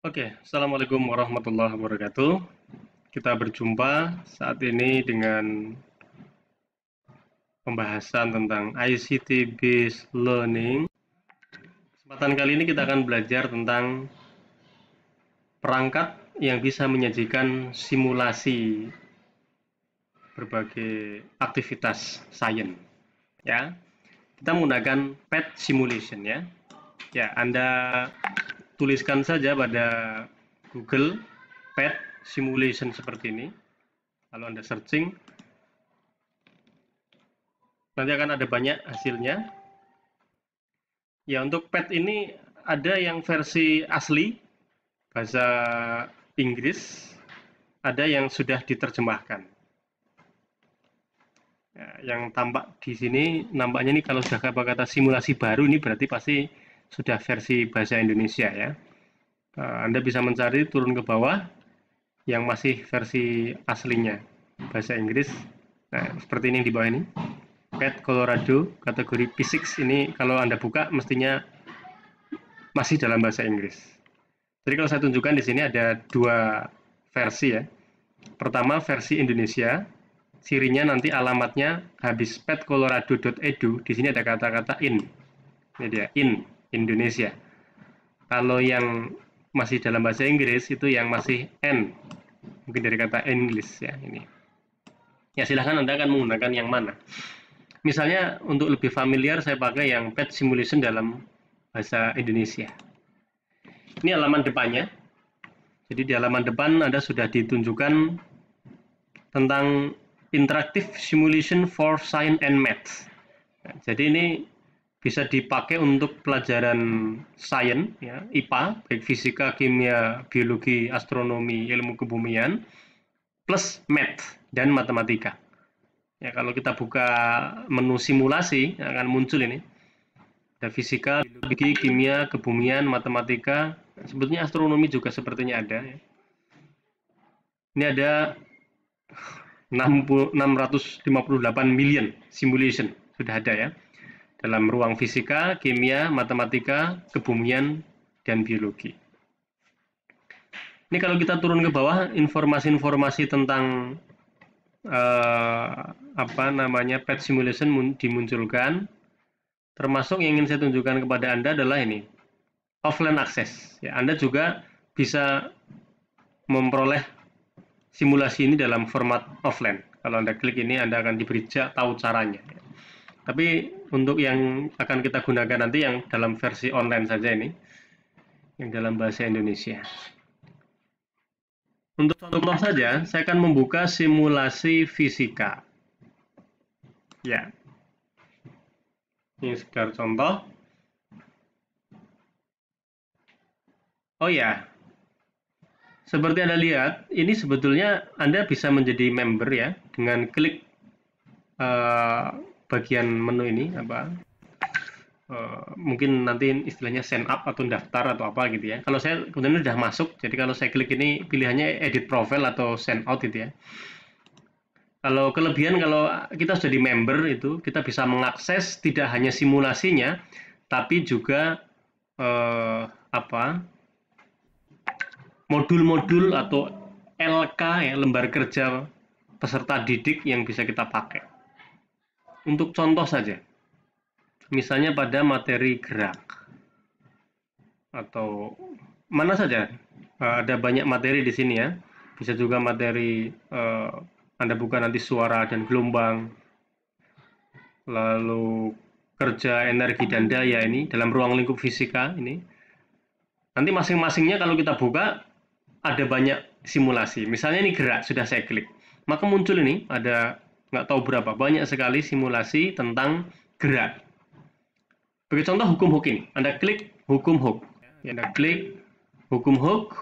Oke, Assalamualaikum warahmatullahi wabarakatuh. Kita berjumpa saat ini dengan pembahasan tentang ICT Based Learning. Kesempatan kali ini kita akan belajar tentang perangkat yang bisa menyajikan simulasi berbagai aktivitas sains. Ya, kita menggunakan PET simulation ya. Ya, Anda tuliskan saja pada Google PET simulation seperti ini. Kalau Anda searching, nanti akan ada banyak hasilnya. Ya, untuk PET ini ada yang versi asli bahasa Inggris, ada yang sudah diterjemahkan. Ya, yang tampak di sini, nampaknya ini kalau sudah kata simulasi baru ini berarti pasti sudah versi bahasa Indonesia ya. Anda bisa mencari turun ke bawah yang masih versi aslinya bahasa Inggris. Nah, seperti ini di bawah ini. PET Colorado kategori Physics ini kalau Anda buka mestinya masih dalam bahasa Inggris. Jadi kalau saya tunjukkan di sini ada dua versi ya. Pertama versi Indonesia, cirinya nanti alamatnya habis petcolorado.edu, di sini ada kata-kata in. Ini dia, in, Indonesia. Kalau yang masih dalam bahasa Inggris itu yang masih n, mungkin dari kata English ya ini. Ya silahkan Anda akan menggunakan yang mana. Misalnya untuk lebih familiar saya pakai yang PET simulation dalam bahasa Indonesia. Ini halaman depannya. Jadi di halaman depan Anda sudah ditunjukkan tentang Interactive Simulation for Science and Math. Nah, jadi ini bisa dipakai untuk pelajaran sains, ya, IPA, baik fisika, kimia, biologi, astronomi, ilmu kebumian, plus math dan matematika. Ya, kalau kita buka menu simulasi akan muncul ini. Ada fisika, biologi, kimia, kebumian, matematika. Sebetulnya astronomi juga sepertinya ada. Ya. Ini ada 658 million simulation sudah ada ya. Dalam ruang fisika, kimia, matematika, kebumian, dan biologi. Ini kalau kita turun ke bawah, informasi-informasi tentang PET simulation dimunculkan. Termasuk yang ingin saya tunjukkan kepada Anda adalah ini, offline access. Ya, Anda juga bisa memperoleh simulasi ini dalam format offline. Kalau Anda klik ini, Anda akan diberi tahu caranya. Tapi untuk yang akan kita gunakan nanti yang dalam versi online saja ini, yang dalam bahasa Indonesia. Untuk contoh saja, saya akan membuka simulasi fisika. Ya, ini sekedar contoh. Oh ya, seperti Anda lihat, ini sebetulnya Anda bisa menjadi member ya dengan klik bagian menu ini mungkin nanti istilahnya sign up atau daftar atau apa gitu ya. Kalau saya kemudian sudah masuk, jadi kalau saya klik ini pilihannya edit profile atau sign out gitu ya. Kalau kelebihan kalau kita sudah di member itu kita bisa mengakses tidak hanya simulasinya, tapi juga modul-modul atau LK ya, lembar kerja peserta didik yang bisa kita pakai. Untuk contoh saja, misalnya pada materi gerak atau mana saja, ada banyak materi di sini ya. Bisa juga materi Anda buka nanti suara dan gelombang, lalu kerja energi dan daya ini dalam ruang lingkup fisika ini. Nanti masing-masingnya kalau kita buka ada banyak simulasi. Misalnya ini gerak sudah saya klik, maka muncul ini ada nggak tahu berapa banyak sekali simulasi tentang gerak. Bagi contoh hukum Hooke, Anda klik hukum Hooke, Anda klik hukum Hooke,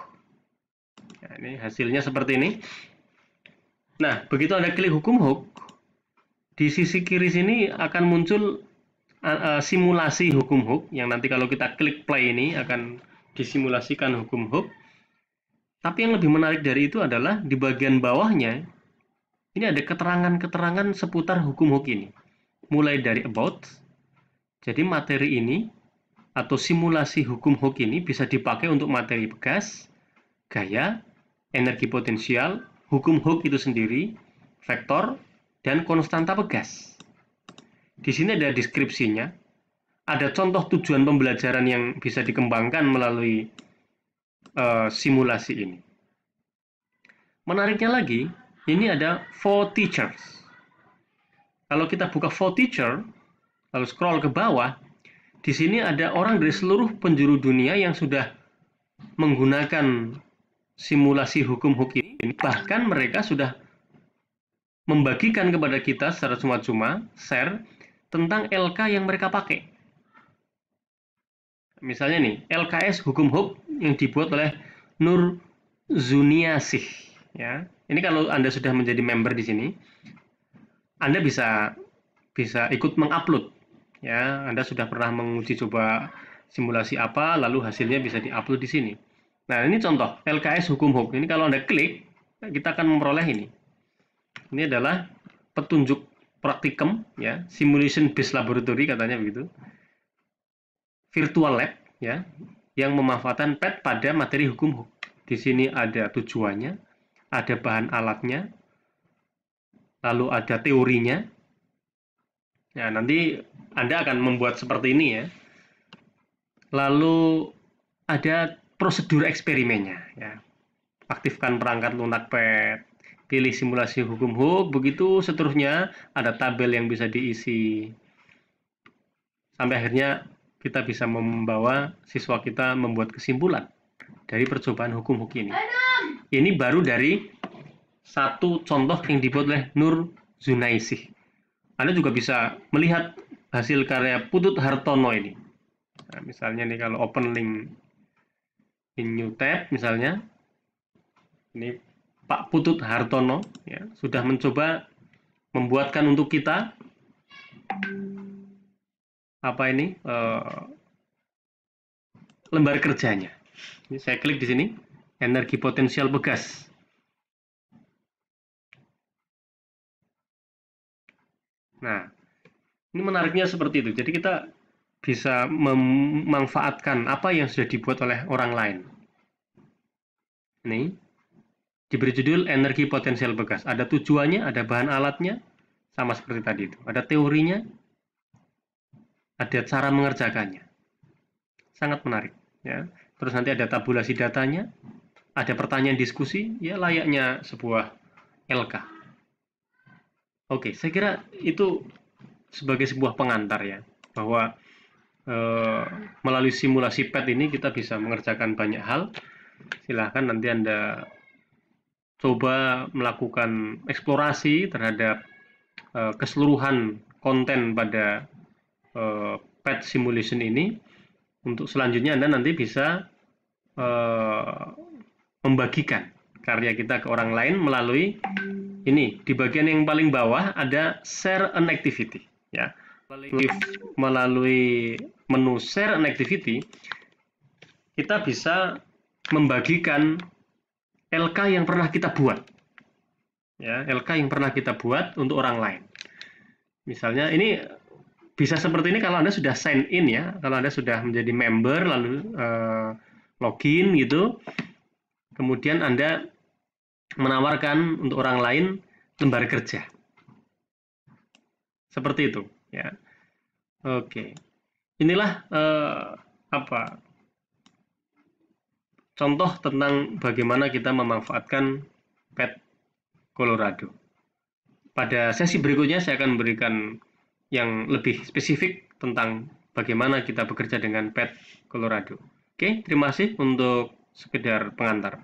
nah, ini hasilnya seperti ini. Nah, begitu Anda klik hukum Hooke, di sisi kiri sini akan muncul simulasi hukum Hooke, yang nanti kalau kita klik play ini akan disimulasikan hukum Hooke. Tapi yang lebih menarik dari itu adalah di bagian bawahnya, ini ada keterangan-keterangan seputar hukum Hooke ini. Mulai dari about, jadi materi ini atau simulasi hukum Hooke ini bisa dipakai untuk materi gas, gaya, energi potensial, hukum Hooke itu sendiri, vektor, dan konstanta Pegas. Di sini ada deskripsinya, ada contoh tujuan pembelajaran yang bisa dikembangkan melalui simulasi ini. Menariknya lagi, ini ada for teachers. Kalau kita buka for teacher, lalu scroll ke bawah, di sini ada orang dari seluruh penjuru dunia yang sudah menggunakan simulasi hukum Hooke ini. Bahkan mereka sudah membagikan kepada kita secara cuma-cuma, share, tentang LK yang mereka pakai. Misalnya nih, LKS hukum Hooke yang dibuat oleh Nur Zuniasih. Ya, ini kalau Anda sudah menjadi member di sini, Anda bisa ikut mengupload. Ya, Anda sudah pernah menguji coba simulasi apa, lalu hasilnya bisa diupload di sini. Nah, ini contoh LKS hukum Hooke. Ini kalau Anda klik, kita akan memperoleh ini. Ini adalah petunjuk praktikum, ya, simulation based laboratory katanya begitu. Virtual lab, ya, yang memanfaatkan PET pada materi hukum Hooke. Di sini ada tujuannya, ada bahan alatnya, lalu ada teorinya. Nah, nanti Anda akan membuat seperti ini ya. Lalu ada prosedur eksperimennya, ya. Aktifkan perangkat lunak PET, pilih simulasi hukum Hooke, begitu seterusnya, ada tabel yang bisa diisi. Sampai akhirnya kita bisa membawa siswa kita membuat kesimpulan dari percobaan hukum Hooke ini. Ini baru dari satu contoh yang dibuat oleh Nur Zunaisih. Anda juga bisa melihat hasil karya Putut Hartono ini. Nah, misalnya nih kalau open link in new tab misalnya, ini Pak Putut Hartono ya, sudah mencoba membuatkan untuk kita apa ini lembar kerjanya. Ini saya klik di sini, energi potensial Pegas. Nah, ini menariknya seperti itu. Jadi kita bisa memanfaatkan apa yang sudah dibuat oleh orang lain. Ini diberi judul energi potensial Pegas. Ada tujuannya, ada bahan alatnya, sama seperti tadi itu. Ada teorinya, ada cara mengerjakannya. Sangat menarik. Ya. Terus nanti ada tabulasi datanya, ada pertanyaan diskusi, ya layaknya sebuah LK. Oke, saya kira itu sebagai sebuah pengantar ya, bahwa melalui simulasi PET ini kita bisa mengerjakan banyak hal. Silahkan nanti Anda coba melakukan eksplorasi terhadap keseluruhan konten pada PET simulation ini. Untuk selanjutnya Anda nanti bisa membagikan karya kita ke orang lain melalui ini. Di bagian yang paling bawah ada share an activity ya. Melalui menu share an activity kita bisa membagikan LK yang pernah kita buat ya, LK yang pernah kita buat untuk orang lain. Misalnya ini bisa seperti ini kalau Anda sudah sign in ya, kalau Anda sudah menjadi member lalu login gitu, kemudian Anda menawarkan untuk orang lain lembar kerja seperti itu ya. Oke, inilah contoh tentang bagaimana kita memanfaatkan PET Colorado. Pada sesi berikutnya saya akan memberikan yang lebih spesifik tentang bagaimana kita bekerja dengan PET Colorado. Oke, terima kasih untuk sekedar pengantar.